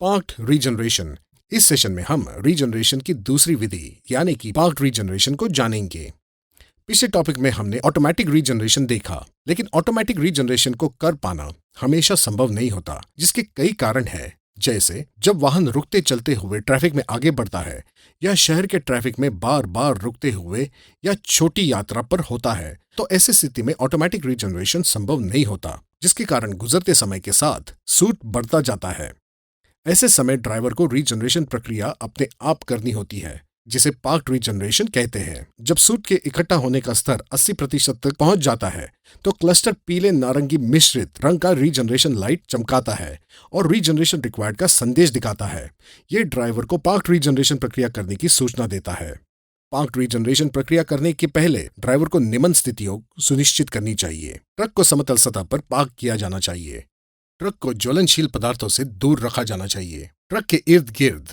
Parked regeneration. इस session में हम रीजनरेशन की दूसरी विधि यानी कि पार्क्ड रीजनरेशन को जानेंगे। पिछले टॉपिक में हमने ऑटोमेटिक रीजनरेशन देखा, लेकिन ऑटोमेटिक रीजनरेशन को कर पाना हमेशा संभव नहीं होता, जिसके कई कारण हैं। जैसे जब वाहन रुकते चलते हुए ट्रैफिक में आगे बढ़ता है, या शहर के ट्रैफिक में बार बार रुकते हुए, या छोटी यात्रा पर होता है, तो ऐसी स्थिति में ऑटोमेटिक रीजनरेशन संभव नहीं होता, जिसके कारण गुजरते समय के साथ सूट बढ़ता जाता है। ऐसे समय ड्राइवर को रीजनरेशन प्रक्रिया अपने आप करनी होती है, जिसे पार्क्ड रीजनरेशन कहते हैं। जब सूट के इकट्ठा होने का स्तर 80% तक पहुंच जाता है, तो क्लस्टर पीले नारंगी मिश्रित रंग का रीजनरेशन लाइट चमकाता है और रीजनरेशन रिक्वायर्ड का संदेश दिखाता है। ये ड्राइवर को पार्क्ड रीजनरेशन प्रक्रिया करने की सूचना देता है। पार्क्ड रीजनरेशन प्रक्रिया करने के पहले ड्राइवर को निम्न स्थितियों सुनिश्चित करनी चाहिए। ट्रक को समतल सतह पर पार्क किया जाना चाहिए। ट्रक को ज्वलनशील पदार्थों से दूर रखा जाना चाहिए। ट्रक के इर्द गिर्द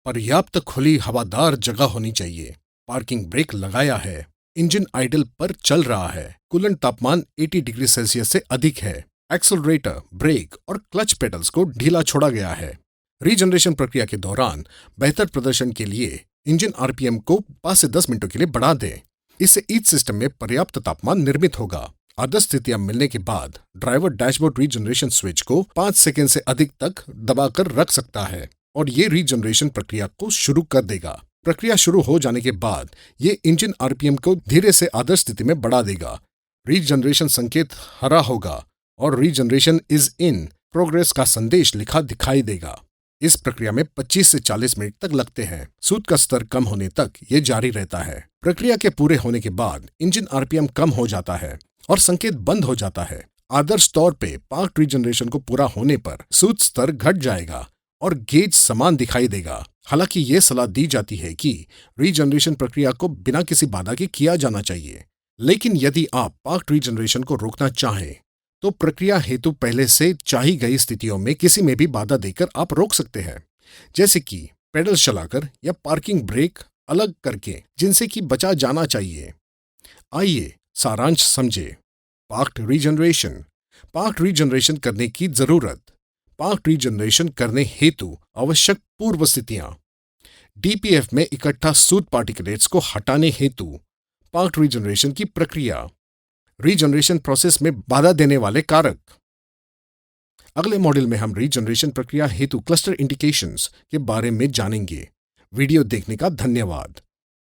पर्याप्त खुली हवादार जगह होनी चाहिए। पार्किंग ब्रेक लगाया है। इंजन आइडल पर चल रहा है। कूलेंट तापमान 80 डिग्री सेल्सियस से अधिक है। एक्सेलरेटर, ब्रेक और क्लच पेडल्स को ढीला छोड़ा गया है। रीजनरेशन प्रक्रिया के दौरान बेहतर प्रदर्शन के लिए इंजन आरपीएम को 5 से 10 मिनटों के लिए बढ़ा दें। इससे ईच सिस्टम में पर्याप्त तापमान निर्मित होगा। आदर्श स्थितियां मिलने के बाद ड्राइवर डैशबोर्ड रीजनरेशन स्विच को 5 सेकंड से अधिक तक दबाकर रख सकता है और ये रीजनरेशन प्रक्रिया को शुरू कर देगा। प्रक्रिया शुरू हो जाने के बाद ये इंजन आरपीएम को धीरे से आदर्श स्थिति में बढ़ा देगा। रीजनरेशन संकेत हरा होगा और रीजनरेशन इज इन प्रोग्रेस का संदेश लिखा दिखाई देगा। इस प्रक्रिया में 25 से 40 मिनट तक लगते हैं। सूट का स्तर कम होने तक ये जारी रहता है। प्रक्रिया के पूरे होने के बाद इंजन आरपीएम कम हो जाता है और संकेत बंद हो जाता है। आदर्श तौर पे पार्क्ड रीजनरेशन को पूरा होने पर सूट स्तर घट जाएगा और गेज समान दिखाई देगा। हालांकि ये सलाह दी जाती है कि रीजनरेशन प्रक्रिया को बिना किसी बाधा के किया जाना चाहिए। लेकिन यदि आप पार्क्ड रीजनरेशन को रोकना चाहें, तो प्रक्रिया हेतु पहले से चाही गई स्थितियों में किसी में भी बाधा देकर आप रोक सकते हैं, जैसे कि पेडल चलाकर या पार्किंग ब्रेक अलग करके, जिनसे कि बचा जाना चाहिए। आइए सारांश समझे। Parked regeneration. पार्क्ड रीजनरेशन करने की जरूरत। पार्क्ड रीजनरेशन करने हेतु आवश्यक पूर्व स्थितियां। डीपीएफ में इकट्ठा सूट पार्टिकुलेट्स को हटाने हेतु पार्क्ड रीजनरेशन की प्रक्रिया। रीजनरेशन प्रोसेस में बाधा देने वाले कारक। अगले मॉड्यूल में हम रीजनरेशन प्रक्रिया हेतु क्लस्टर इंडिकेशंस के बारे में जानेंगे। वीडियो देखने का धन्यवाद।